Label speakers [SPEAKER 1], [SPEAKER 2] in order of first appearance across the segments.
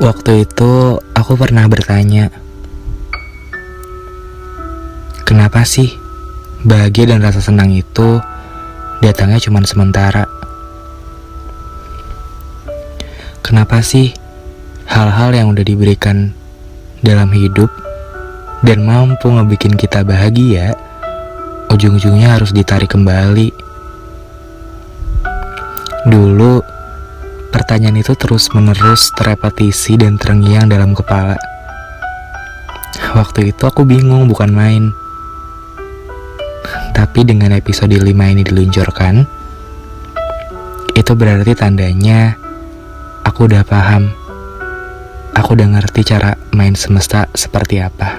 [SPEAKER 1] Waktu itu aku pernah bertanya, kenapa sih bahagia dan rasa senang itu datangnya cuma sementara? Kenapa sih hal-hal yang udah diberikan dalam hidup dan mampu ngebikin kita bahagia, ujung-ujungnya harus ditarik kembali? Dulu pertanyaan itu terus-menerus terrepetisi dan terngiang dalam kepala. Waktu itu aku bingung bukan main. Tapi dengan episode 5 ini diluncurkan, itu berarti tandanya aku udah paham. Aku udah ngerti cara main semesta seperti apa.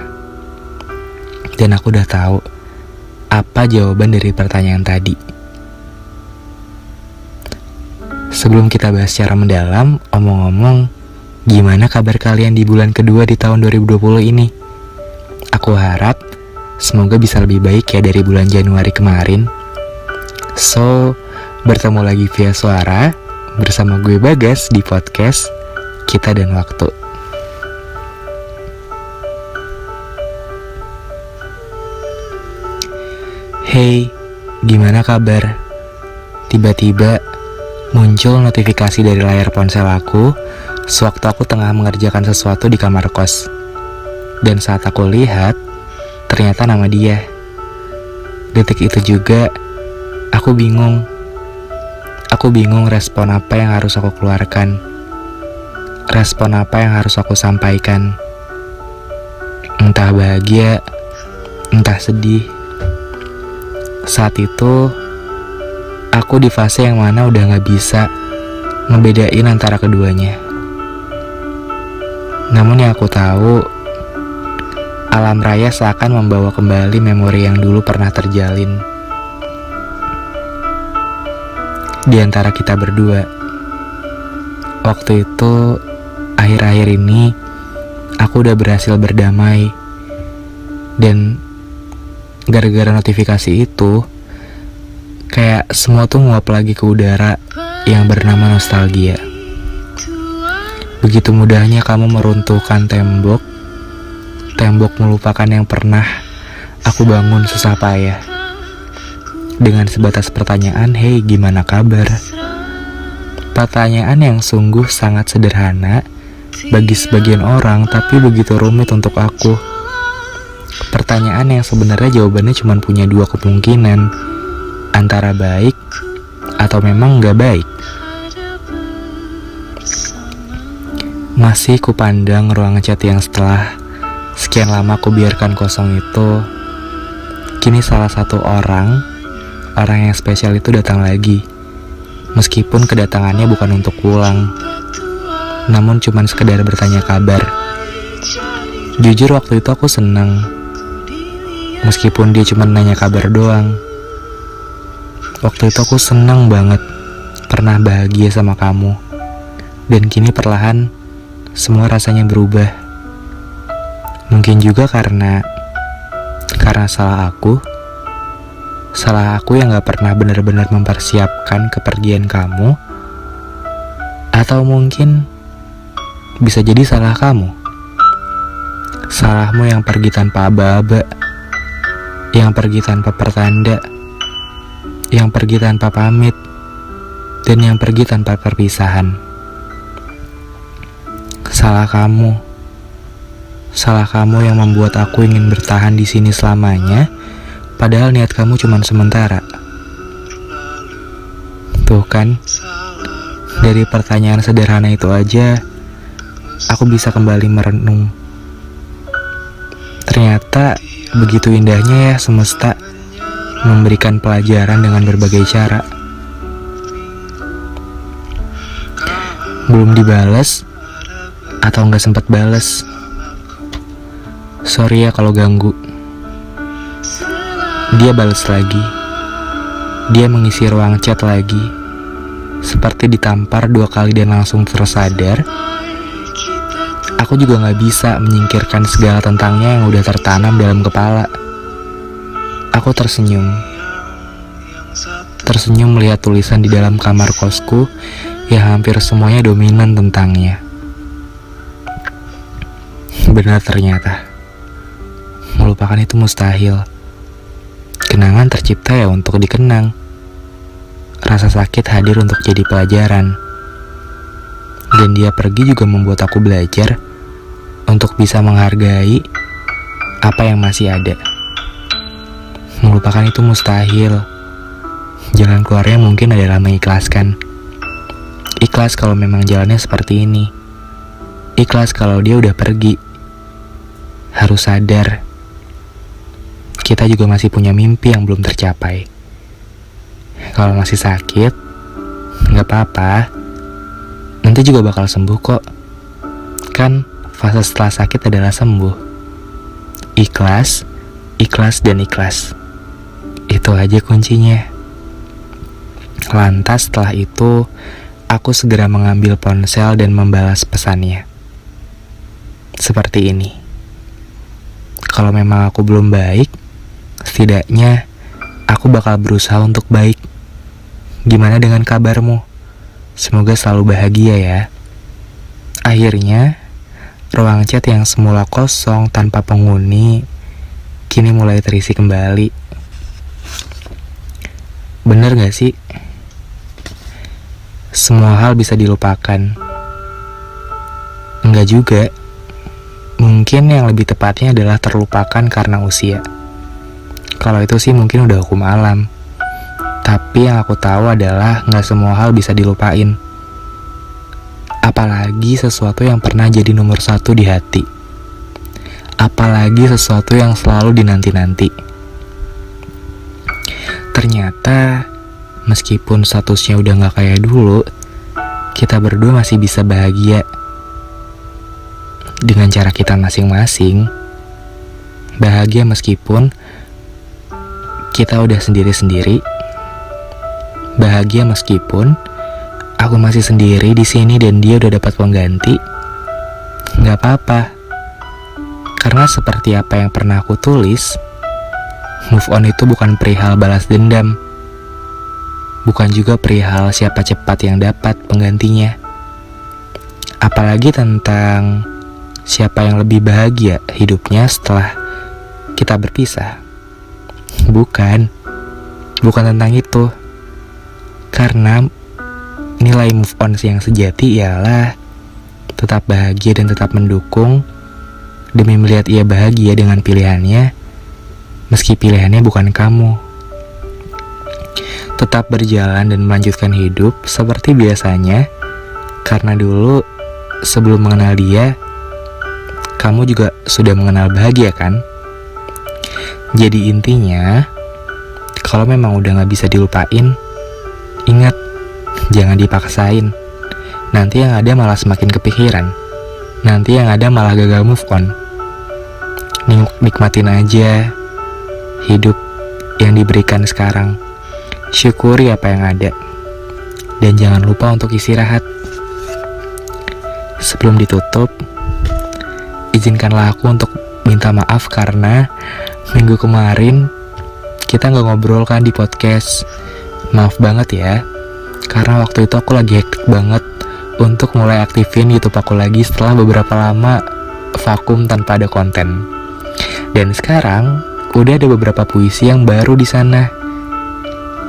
[SPEAKER 1] Dan aku udah tahu apa jawaban dari pertanyaan tadi. Sebelum kita bahas secara mendalam, omong-omong, gimana kabar kalian di bulan kedua di tahun 2020 ini? Aku harap semoga bisa lebih baik ya dari bulan Januari kemarin. So, bertemu lagi via suara bersama gue Bagas di podcast Kita dan Waktu. Hey, gimana kabar? Tiba-tiba muncul notifikasi dari layar ponsel aku sewaktu aku tengah mengerjakan sesuatu di kamar kos. Dan saat aku lihat, ternyata nama dia. Detik itu juga, aku bingung. Aku bingung respon apa yang harus aku keluarkan. Respon apa yang harus aku sampaikan. Entah bahagia, entah sedih. Saat itu, aku di fase yang mana udah gak bisa ngebedain antara keduanya. Namun yang aku tahu, alam raya seakan membawa kembali memori yang dulu pernah terjalin di antara kita berdua. Waktu itu, akhir-akhir ini, aku udah berhasil berdamai. Dan gara-gara notifikasi itu, kayak semua tuh nguap lagi ke udara yang bernama nostalgia. Begitu mudahnya kamu meruntuhkan tembok melupakan yang pernah aku bangun susah payah. Dengan sebatas pertanyaan, hey gimana kabar? Pertanyaan yang sungguh sangat sederhana bagi sebagian orang, tapi begitu rumit untuk aku. Pertanyaan yang sebenarnya jawabannya cuma punya dua kemungkinan, antara baik atau memang gak baik. Masih kupandang ruang chat yang setelah sekian lama aku biarkan kosong itu. Kini salah satu orang yang spesial itu datang lagi. Meskipun kedatangannya bukan untuk pulang, namun cuma sekedar bertanya kabar. Jujur waktu itu aku senang, meskipun dia cuma nanya kabar doang. Waktu itu aku senang banget pernah bahagia sama kamu. Dan kini perlahan semua rasanya berubah. Mungkin juga karena salah aku yang gak pernah benar-benar mempersiapkan kepergian kamu. Atau mungkin bisa jadi salah kamu. Salahmu yang pergi tanpa aba-aba, yang pergi tanpa pertanda, yang pergi tanpa pamit, dan yang pergi tanpa perpisahan. Salah kamu yang membuat aku ingin bertahan di sini selamanya, padahal niat kamu cuma sementara. Tuh kan, dari pertanyaan sederhana itu aja, aku bisa kembali merenung. Ternyata begitu indahnya ya semesta memberikan pelajaran dengan berbagai cara. Belum dibales atau gak sempat bales. Sorry ya kalau ganggu. Dia bales lagi. Dia mengisi ruang chat lagi. Seperti ditampar 2 kali dan langsung tersadar. Aku juga gak bisa menyingkirkan segala tentangnya yang udah tertanam dalam kepala. Aku tersenyum melihat tulisan di dalam kamar kosku yang hampir semuanya dominan tentangnya. Benar ternyata, melupakan itu mustahil. Kenangan tercipta ya untuk dikenang. Rasa sakit hadir untuk jadi pelajaran. Dan dia pergi juga membuat aku belajar untuk bisa menghargai apa yang masih ada. Melupakan itu mustahil. Jalan keluarnya mungkin adalah mengikhlaskan. Ikhlas kalau memang jalannya seperti ini. Ikhlas kalau dia udah pergi. Harus sadar, kita juga masih punya mimpi yang belum tercapai. Kalau masih sakit, gak apa-apa. Nanti juga bakal sembuh kok. Kan fase setelah sakit adalah sembuh. Ikhlas, ikhlas dan ikhlas. Itu aja kuncinya. Lantas setelah itu, aku segera mengambil ponsel dan membalas pesannya. Seperti ini. Kalau memang aku belum baik, setidaknya aku bakal berusaha untuk baik. Gimana dengan kabarmu? Semoga selalu bahagia ya. Akhirnya, ruang chat yang semula kosong tanpa penghuni kini mulai terisi kembali. Bener gak sih? Semua hal bisa dilupakan. Enggak juga. Mungkin yang lebih tepatnya adalah terlupakan karena usia. Kalau itu sih mungkin udah hukum alam. Tapi yang aku tahu adalah gak semua hal bisa dilupain. Apalagi sesuatu yang pernah jadi nomor 1 di hati. Apalagi sesuatu yang selalu dinanti-nanti. Ternyata meskipun statusnya udah gak kayak dulu, kita berdua masih bisa bahagia dengan cara kita masing-masing. Bahagia meskipun kita udah sendiri-sendiri. Bahagia meskipun aku masih sendiri di sini dan dia udah dapat pengganti. Gak apa-apa. Karena seperti apa yang pernah aku tulis, move on itu bukan perihal balas dendam. Bukan juga perihal siapa cepat yang dapat penggantinya. Apalagi tentang siapa yang lebih bahagia hidupnya setelah kita berpisah. Bukan tentang itu. Karena nilai move on yang sejati ialah tetap bahagia dan tetap mendukung demi melihat ia bahagia dengan pilihannya, meski pilihannya bukan kamu. Tetap berjalan dan melanjutkan hidup seperti biasanya. Karena dulu sebelum mengenal dia, kamu juga sudah mengenal bahagia kan? Jadi intinya, kalau memang udah gak bisa dilupain, ingat, jangan dipaksain. Nanti yang ada malah semakin kepikiran. Nanti yang ada malah gagal move on. Nikmatin aja hidup yang diberikan sekarang. Syukuri apa yang ada. Dan jangan lupa untuk istirahat. Sebelum ditutup, izinkanlah aku untuk minta maaf karena minggu kemarin kita gak ngobrol kan di podcast. Maaf banget ya, karena waktu itu aku lagi hektik banget untuk mulai aktifin YouTube aku lagi setelah beberapa lama vakum tanpa ada konten. Dan sekarang udah ada beberapa puisi yang baru di sana.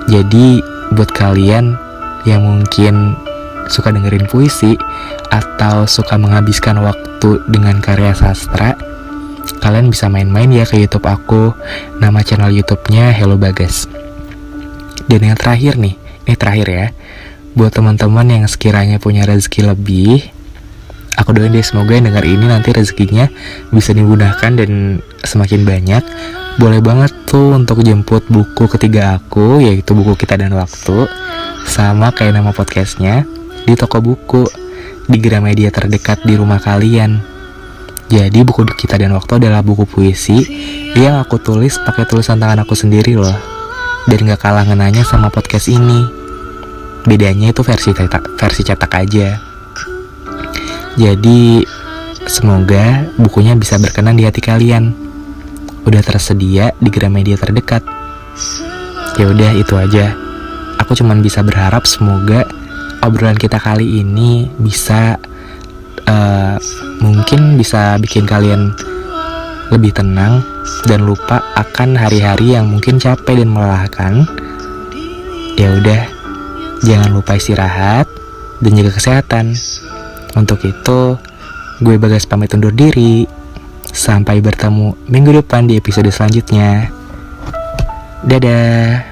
[SPEAKER 1] Jadi buat kalian yang mungkin suka dengerin puisi atau suka menghabiskan waktu dengan karya sastra, kalian bisa main-main ya ke YouTube aku. Nama channel YouTube-nya Hello Bagas. Dan yang terakhir nih, ini terakhir ya, buat teman-teman yang sekiranya punya rezeki lebih, aku doain deh semoga yang denger ini nanti rezekinya bisa dimudahkan dan semakin banyak. Boleh banget tuh untuk jemput buku ketiga aku, yaitu buku Kita dan Waktu, sama kayak nama podcastnya, di toko buku di Gramedia terdekat di rumah kalian. Jadi buku Kita dan Waktu adalah buku puisi yang aku tulis pakai tulisan tangan aku sendiri loh. Dan gak kalah ngenanya sama podcast ini. Bedanya itu versi cetak aja. Jadi semoga bukunya bisa berkenan di hati kalian. Udah tersedia di Gramedia terdekat. Ya udah itu aja. Aku cuman bisa berharap semoga obrolan kita kali ini bisa mungkin bisa bikin kalian lebih tenang dan lupa akan hari-hari yang mungkin capek dan melelahkan. Ya udah, jangan lupa istirahat dan jaga kesehatan. Untuk itu, gue Bagas pamit undur diri. Sampai bertemu minggu depan di episode selanjutnya. Dadah.